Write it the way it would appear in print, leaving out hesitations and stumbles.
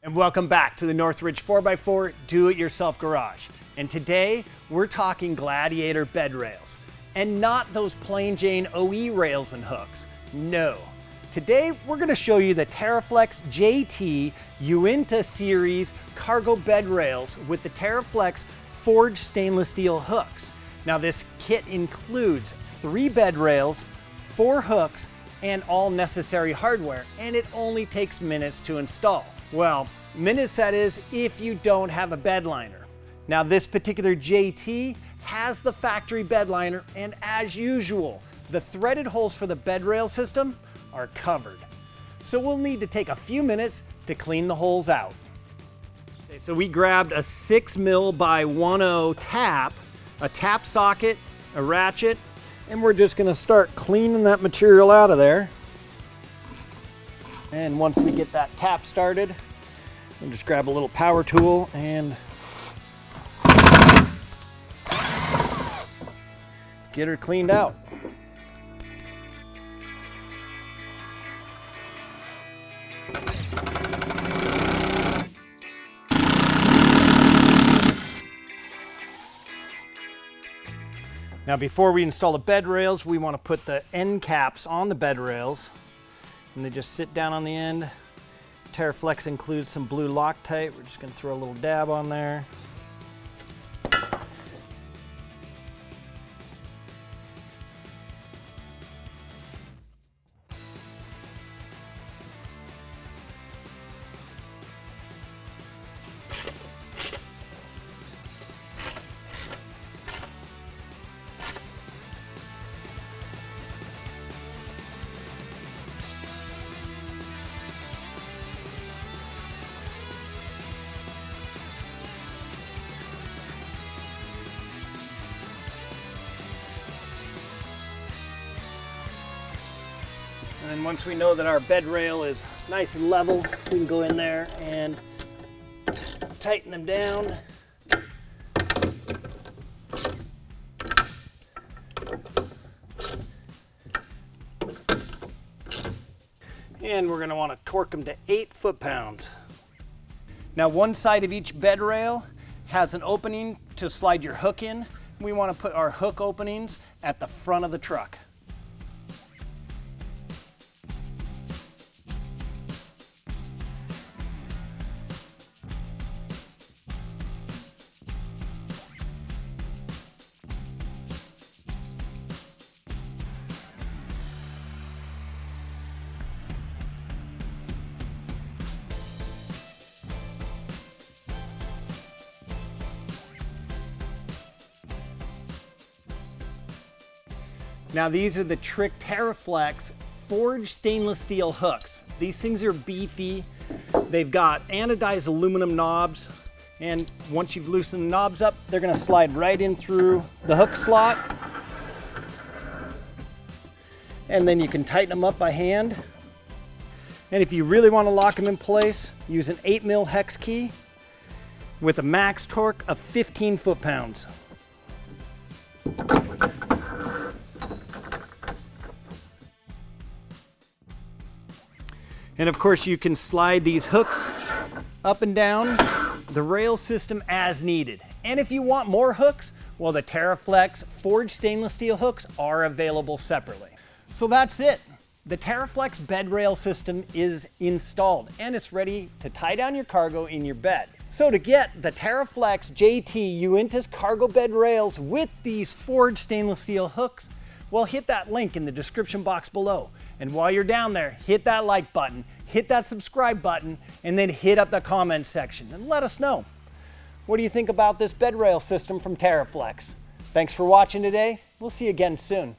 And welcome back to the Northridge 4x4 Do-It-Yourself Garage. And today we're talking Gladiator bed rails. And not those plain Jane OE rails and hooks. No. Today we're going to show you the Teraflex JT Uinta series cargo bed rails with the Teraflex forged stainless steel hooks. Now this kit includes 3 bed rails, 4 hooks, and all necessary hardware, and it only takes minutes to install. Well, minutes that is if you don't have a bed liner. Now this particular JT has the factory bed liner, and as usual, the threaded holes for the bed rail system are covered. So we'll need to take a few minutes to clean the holes out. Okay, so we grabbed a 6mm by 1/0 tap, a tap socket, a ratchet, and we're just gonna start cleaning that material out of there. And once we get that tap started, we'll just grab a little power tool and get her cleaned out. Now before we install the bed rails, we want to put the end caps on the bed rails, and they just sit down on the end. Teraflex includes some blue Loctite. We're just going to throw a little dab on there. And then once we know that our bed rail is nice and level, we can go in there and tighten them down. And we're going to want to torque them to 8 foot-pounds. Now one side of each bed rail has an opening to slide your hook in. We want to put our hook openings at the front of the truck. Now these are the Trick Teraflex forged stainless steel hooks. These things are beefy. They've got anodized aluminum knobs, and once you've loosened the knobs up, they're gonna slide right in through the hook slot. And then you can tighten them up by hand. And if you really want to lock them in place, use an 8mm hex key with a max torque of 15 foot-pounds. And of course you can slide these hooks up and down the rail system as needed. And if you want more hooks, well, the Teraflex forged stainless steel hooks are available separately. So that's it. The Teraflex bed rail system is installed and it's ready to tie down your cargo in your bed. So to get the Teraflex JT Uinta's cargo bed rails with these forged stainless steel hooks, well, hit that link in the description box below. And while you're down there, hit that like button, hit that subscribe button, and then hit up the comment section and let us know. What do you think about this bed rail system from Teraflex? Thanks for watching today. We'll see you again soon.